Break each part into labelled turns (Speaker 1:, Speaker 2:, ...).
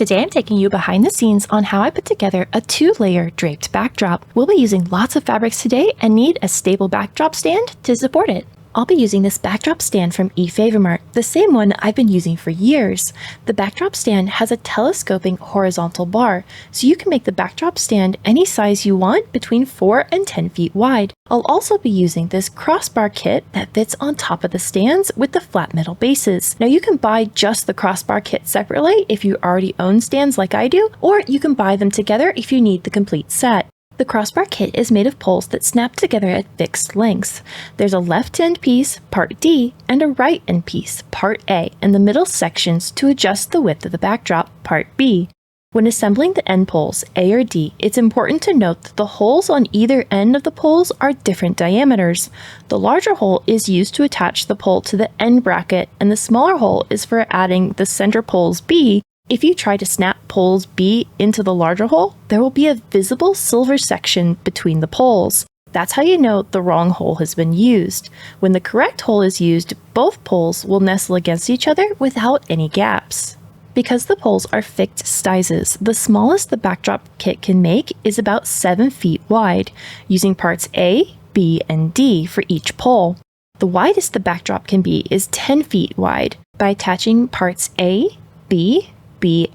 Speaker 1: Today I'm taking you behind the scenes on how I put together a 2-layer draped backdrop. We'll be using lots of fabrics today and need a stable backdrop stand to support it. I'll be using this backdrop stand from efavormart, the same one I've been using for years. The backdrop stand has a telescoping horizontal bar, so you can make the backdrop stand any size you want between 4 and 10 feet wide. I'll also be using this crossbar kit that fits on top of the stands with the flat metal bases. Now you can buy just the crossbar kit separately if you already own stands like I do, or you can buy them together if you need the complete set. The crossbar kit is made of poles that snap together at fixed lengths. There's a left end piece, part D, and a right end piece, part A, and the middle sections to adjust the width of the backdrop, part B. When assembling the end poles, A or D, it's important to note that the holes on either end of the poles are different diameters. The larger hole is used to attach the pole to the end bracket, and the smaller hole is for adding the center poles B. If you try to snap poles B into the larger hole, there will be a visible silver section between the poles. That's how you know the wrong hole has been used. When the correct hole is used, both poles will nestle against each other without any gaps. Because the poles are fixed sizes, the smallest the backdrop kit can make is about 7 feet wide, using parts A, B, and D for each pole. The widest the backdrop can be is 10 feet wide. By attaching parts A, B,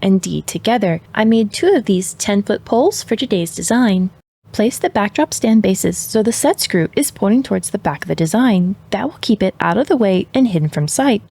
Speaker 1: and D together, I made 2 of these 10-foot poles for today's design. Place the backdrop stand bases so the set screw is pointing towards the back of the design. That will keep it out of the way and hidden from sight.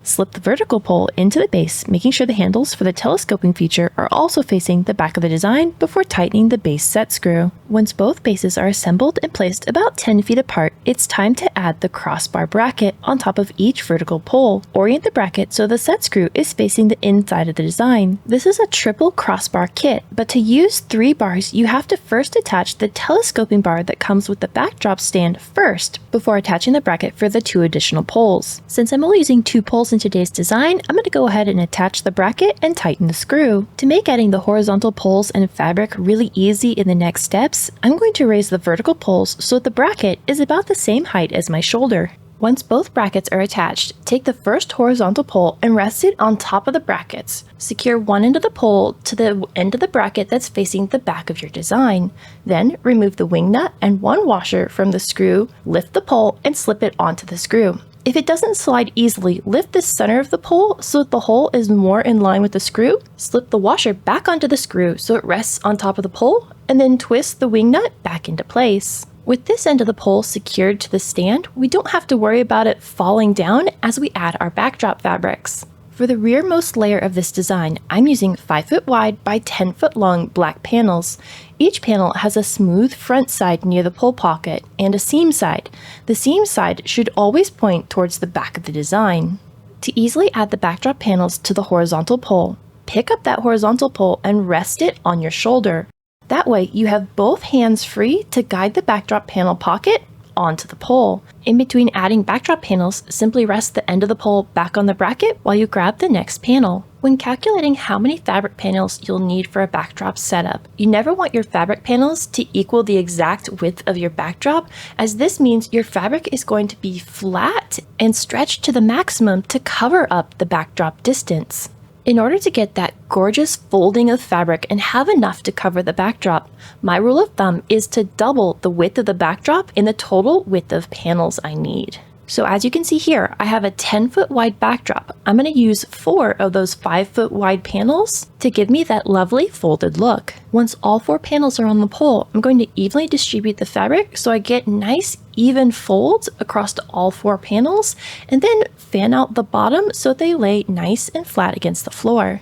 Speaker 1: Slip the vertical pole into the base, making sure the handles for the telescoping feature are also facing the back of the design before tightening the base set screw. Once both bases are assembled and placed about 10 feet apart, it's time to add the crossbar bracket on top of each vertical pole. Orient the bracket so the set screw is facing the inside of the design. This is a triple crossbar kit, but to use 3 bars, you have to first attach the telescoping bar that comes with the backdrop stand first, before attaching the bracket for the 2 additional poles. Since I'm only using 2 poles in today's design, I'm going to go ahead and attach the bracket and tighten the screw. To make adding the horizontal poles and fabric really easy in the next steps, I'm going to raise the vertical poles so that the bracket is about the same height as my shoulder. Once both brackets are attached, take the first horizontal pole and rest it on top of the brackets. Secure one end of the pole to the end of the bracket that's facing the back of your design. Then remove the wing nut and 1 washer from the screw, lift the pole, and slip it onto the screw. If it doesn't slide easily, lift the center of the pole so that the hole is more in line with the screw. Slip the washer back onto the screw so it rests on top of the pole, and then twist the wing nut back into place. With this end of the pole secured to the stand, we don't have to worry about it falling down as we add our backdrop fabrics. For the rearmost layer of this design, I'm using 5 foot wide by 10 foot long black panels. Each panel has a smooth front side near the pole pocket and a seam side. The seam side should always point towards the back of the design. To easily add the backdrop panels to the horizontal pole, pick up that horizontal pole and rest it on your shoulder. That way you have both hands free to guide the backdrop panel pocket onto the pole. In between adding backdrop panels, simply rest the end of the pole back on the bracket while you grab the next panel. When calculating how many fabric panels you'll need for a backdrop setup, you never want your fabric panels to equal the exact width of your backdrop, as this means your fabric is going to be flat and stretched to the maximum to cover up the backdrop distance. In order to get that gorgeous folding of fabric and have enough to cover the backdrop, my rule of thumb is to double the width of the backdrop in the total width of panels I need. So as you can see here, I have a 10-foot wide backdrop. I'm going to use 4 of those 5-foot wide panels to give me that lovely folded look. Once all 4 panels are on the pole, I'm going to evenly distribute the fabric so I get nice even folds across all 4 panels, and then fan out the bottom so they lay nice and flat against the floor.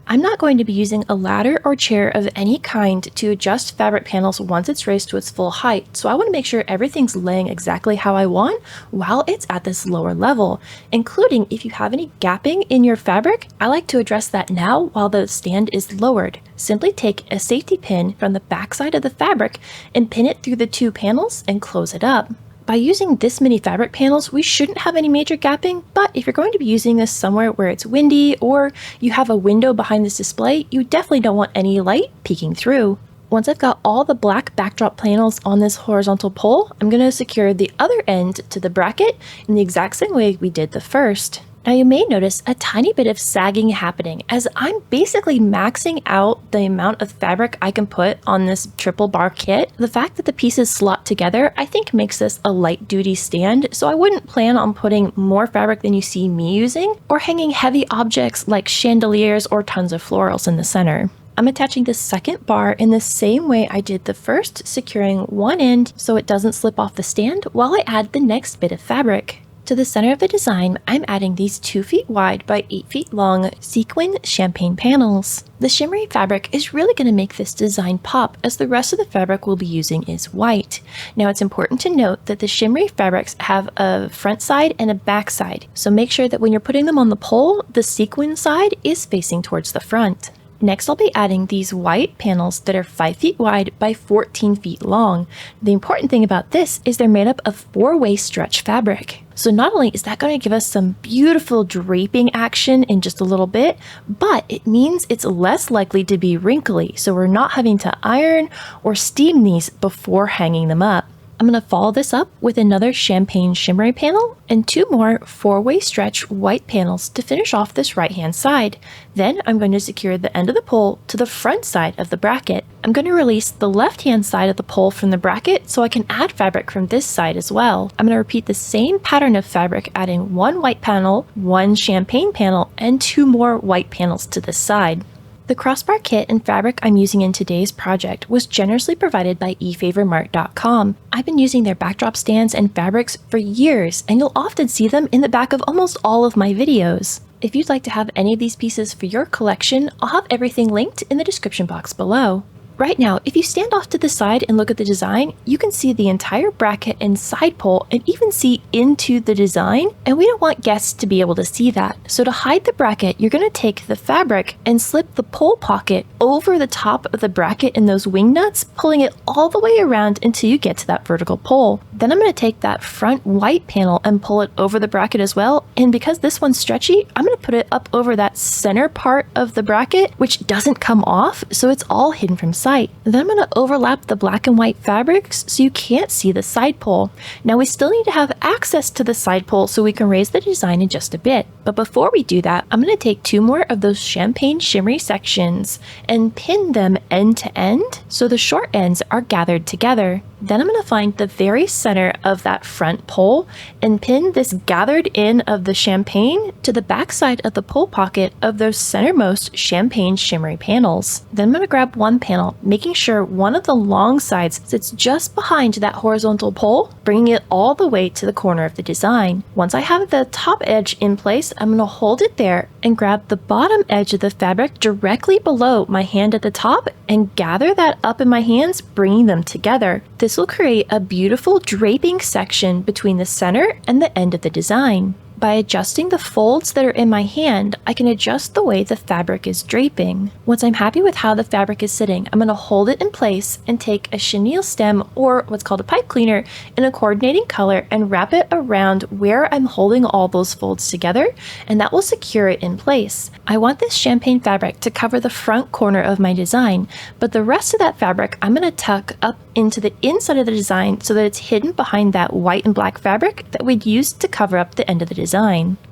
Speaker 1: I'm not going to be using a ladder or chair of any kind to adjust fabric panels once it's raised to its full height, so I want to make sure everything's laying exactly how I want while it's at this lower level, including if you have any gapping in your fabric. I like to address that now while the stand is lowered. Simply take a safety pin from the back side of the fabric and pin it through the 2 panels and close it up. By using this many fabric panels, we shouldn't have any major gapping, but if you're going to be using this somewhere where it's windy or you have a window behind this display, you definitely don't want any light peeking through. Once I've got all the black backdrop panels on this horizontal pole, I'm going to secure the other end to the bracket in the exact same way we did the first. Now you may notice a tiny bit of sagging happening as I'm basically maxing out the amount of fabric I can put on this triple bar kit. The fact that the pieces slot together I think makes this a light duty stand, so I wouldn't plan on putting more fabric than you see me using or hanging heavy objects like chandeliers or tons of florals in the center. I'm attaching the second bar in the same way I did the first, securing one end so it doesn't slip off the stand while I add the next bit of fabric. To the center of the design, I'm adding these 2 feet wide by 8 feet long sequin champagne panels. The shimmery fabric is really going to make this design pop as the rest of the fabric we'll be using is white. Now it's important to note that the shimmery fabrics have a front side and a back side, so make sure that when you're putting them on the pole, the sequin side is facing towards the front. Next, I'll be adding these white panels that are 5 feet wide by 14 feet long. The important thing about this is they're made up of 4-way stretch fabric. So not only is that going to give us some beautiful draping action in just a little bit, but it means it's less likely to be wrinkly, so we're not having to iron or steam these before hanging them up. I'm going to follow this up with another champagne shimmery panel and 2 more 4-way stretch white panels to finish off this right hand side. Then I'm going to secure the end of the pole to the front side of the bracket. I'm going to release the left hand side of the pole from the bracket so I can add fabric from this side as well. I'm going to repeat the same pattern of fabric, adding 1 white panel, 1 champagne panel, and 2 more white panels to this side. The crossbar kit and fabric I'm using in today's project was generously provided by efavormart.com. I've been using their backdrop stands and fabrics for years, and you'll often see them in the back of almost all of my videos. If you'd like to have any of these pieces for your collection, I'll have everything linked in the description box below. Right now, if you stand off to the side and look at the design, you can see the entire bracket and side pole and even see into the design, and we don't want guests to be able to see that. So to hide the bracket, you're going to take the fabric and slip the pole pocket over the top of the bracket in those wing nuts, pulling it all the way around until you get to that vertical pole. Then I'm going to take that front white panel and pull it over the bracket as well, and because this one's stretchy, I'm going to put it up over that center part of the bracket, which doesn't come off, so it's all hidden from sight. Then I'm going to overlap the black and white fabrics so you can't see the side pole. Now we still need to have access to the side pole so we can raise the design in just a bit. But before we do that, I'm going to take 2 more of those champagne shimmery sections and pin them end to end so the short ends are gathered together. Then I'm going to find the very center of that front pole and pin this gathered in of the champagne to the back side of the pole pocket of those centermost champagne shimmery panels. Then I'm going to grab 1 panel, making sure one of the long sides sits just behind that horizontal pole, bringing it all the way to the corner of the design. Once I have the top edge in place, I'm going to hold it there and grab the bottom edge of the fabric directly below my hand at the top and gather that up in my hands, bringing them together. This will create a beautiful draping section between the center and the end of the design. By adjusting the folds that are in my hand, I can adjust the way the fabric is draping. Once I'm happy with how the fabric is sitting, I'm going to hold it in place and take a chenille stem, or what's called a pipe cleaner, in a coordinating color and wrap it around where I'm holding all those folds together, and that will secure it in place. I want this champagne fabric to cover the front corner of my design, but the rest of that fabric I'm going to tuck up into the inside of the design so that it's hidden behind that white and black fabric that we'd use to cover up the end of the design.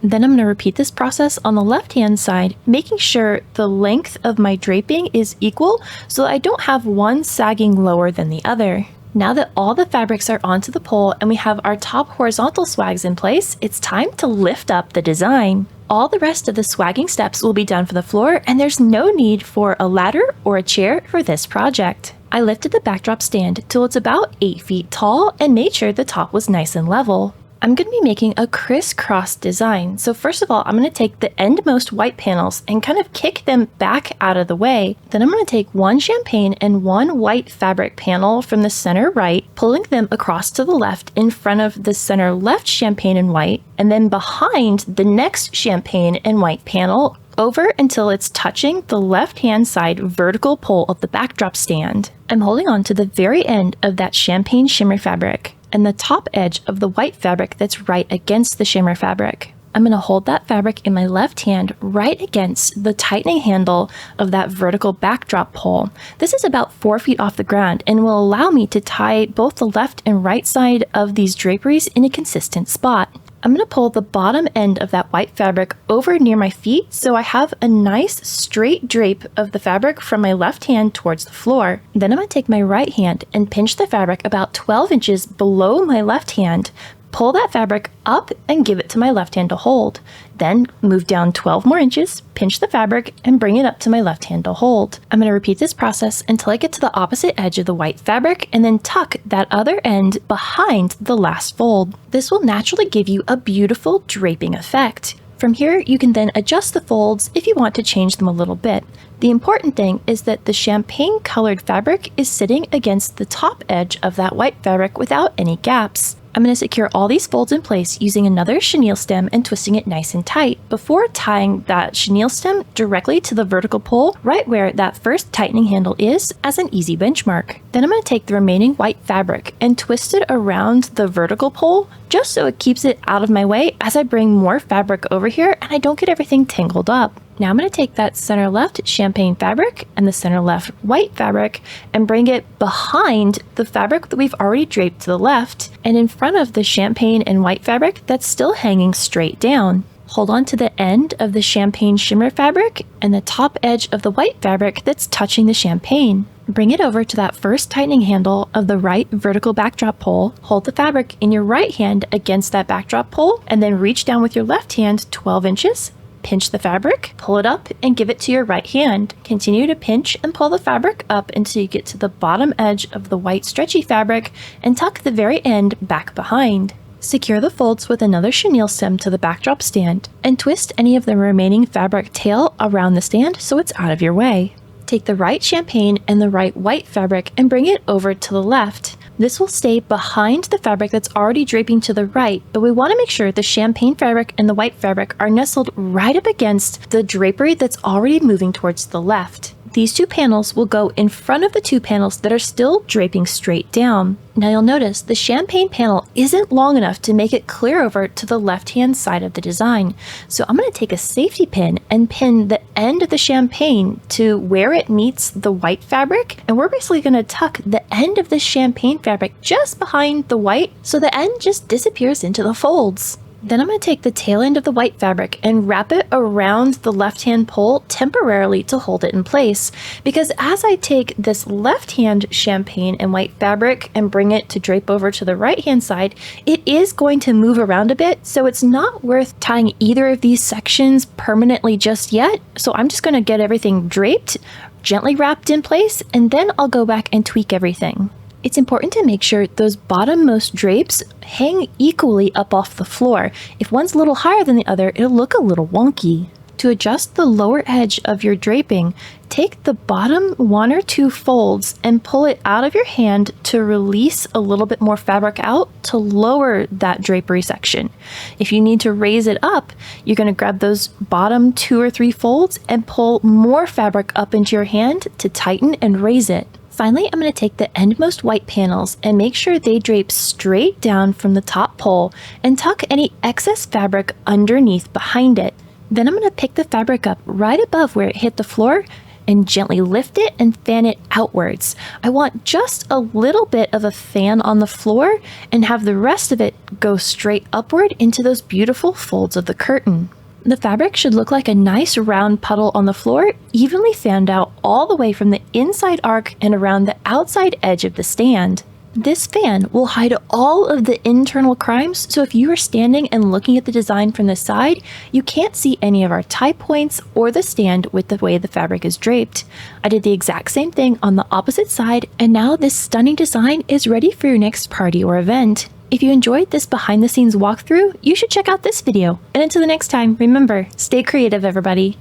Speaker 1: Then I'm going to repeat this process on the left hand side, making sure the length of my draping is equal so that I don't have one sagging lower than the other. Now that all the fabrics are onto the pole and we have our top horizontal swags in place, it's time to lift up the design. All the rest of the swagging steps will be done for the floor, and there's no need for a ladder or a chair for this project. I lifted the backdrop stand till it's about 8 feet tall and made sure the top was nice and level. I'm going to be making a crisscross design. So first of all, I'm going to take the endmost white panels and kind of kick them back out of the way. Then I'm going to take 1 champagne and 1 white fabric panel from the center right, pulling them across to the left in front of the center left champagne and white, and then behind the next champagne and white panel over until it's touching the left-hand side vertical pole of the backdrop stand. I'm holding on to the very end of that champagne shimmer fabric and the top edge of the white fabric that's right against the shimmer fabric. I'm going to hold that fabric in my left hand right against the tightening handle of that vertical backdrop pole. This is about 4 feet off the ground and will allow me to tie both the left and right side of these draperies in a consistent spot. I'm going to pull the bottom end of that white fabric over near my feet so I have a nice straight drape of the fabric from my left hand towards the floor. Then I'm going to take my right hand and pinch the fabric about 12 inches below my left hand. Pull that fabric up and give it to my left hand to hold. Then move down 12 more inches, pinch the fabric, and bring it up to my left hand to hold. I'm going to repeat this process until I get to the opposite edge of the white fabric and then tuck that other end behind the last fold. This will naturally give you a beautiful draping effect. From here, you can then adjust the folds if you want to change them a little bit. The important thing is that the champagne colored fabric is sitting against the top edge of that white fabric without any gaps. I'm going to secure all these folds in place using another chenille stem and twisting it nice and tight before tying that chenille stem directly to the vertical pole right where that first tightening handle is as an easy benchmark. Then I'm going to take the remaining white fabric and twist it around the vertical pole just so it keeps it out of my way as I bring more fabric over here and I don't get everything tangled up. Now I'm going to take that center left champagne fabric and the center left white fabric and bring it behind the fabric that we've already draped to the left and in front of the champagne and white fabric that's still hanging straight down. Hold on to the end of the champagne shimmer fabric and the top edge of the white fabric that's touching the champagne. Bring it over to that first tightening handle of the right vertical backdrop pole. Hold the fabric in your right hand against that backdrop pole and then reach down with your left hand 12 inches. Pinch the fabric, pull it up, and give it to your right hand. Continue to pinch and pull the fabric up until you get to the bottom edge of the white stretchy fabric and tuck the very end back behind. Secure the folds with another chenille stem to the backdrop stand and twist any of the remaining fabric tail around the stand so it's out of your way. Take the right champagne and the right white fabric and bring it over to the left. This will stay behind the fabric that's already draping to the right, but we want to make sure the champagne fabric and the white fabric are nestled right up against the drapery that's already moving towards the left. These two panels will go in front of the two panels that are still draping straight down. Now you'll notice the champagne panel isn't long enough to make it clear over to the left-hand side of the design. So I'm going to take a safety pin and pin the end of the champagne to where it meets the white fabric. And we're basically going to tuck the end of the champagne fabric just behind the white so the end just disappears into the folds. Then I'm going to take the tail end of the white fabric and wrap it around the left-hand pole temporarily to hold it in place. Because as I take this left-hand champagne and white fabric and bring it to drape over to the right-hand side, it is going to move around a bit, so it's not worth tying either of these sections permanently just yet. So I'm just going to get everything draped, gently wrapped in place, and then I'll go back and tweak everything. It's important to make sure those bottommost drapes hang equally up off the floor. If one's a little higher than the other, it'll look a little wonky. To adjust the lower edge of your draping, take the bottom one or two folds and pull it out of your hand to release a little bit more fabric out to lower that drapery section. If you need to raise it up, you're going to grab those bottom 2 or 3 folds and pull more fabric up into your hand to tighten and raise it. Finally, I'm going to take the endmost white panels and make sure they drape straight down from the top pole and tuck any excess fabric underneath behind it. Then I'm going to pick the fabric up right above where it hit the floor and gently lift it and fan it outwards. I want just a little bit of a fan on the floor and have the rest of it go straight upward into those beautiful folds of the curtain. The fabric should look like a nice round puddle on the floor, evenly fanned out all the way from the inside arc and around the outside edge of the stand. This fan will hide all of the internal crimes, so if you are standing and looking at the design from the side, you can't see any of our tie points or the stand with the way the fabric is draped. I did the exact same thing on the opposite side, and now this stunning design is ready for your next party or event. If you enjoyed this behind the scenes walkthrough, you should check out this video. And until the next time, remember, stay creative, everybody.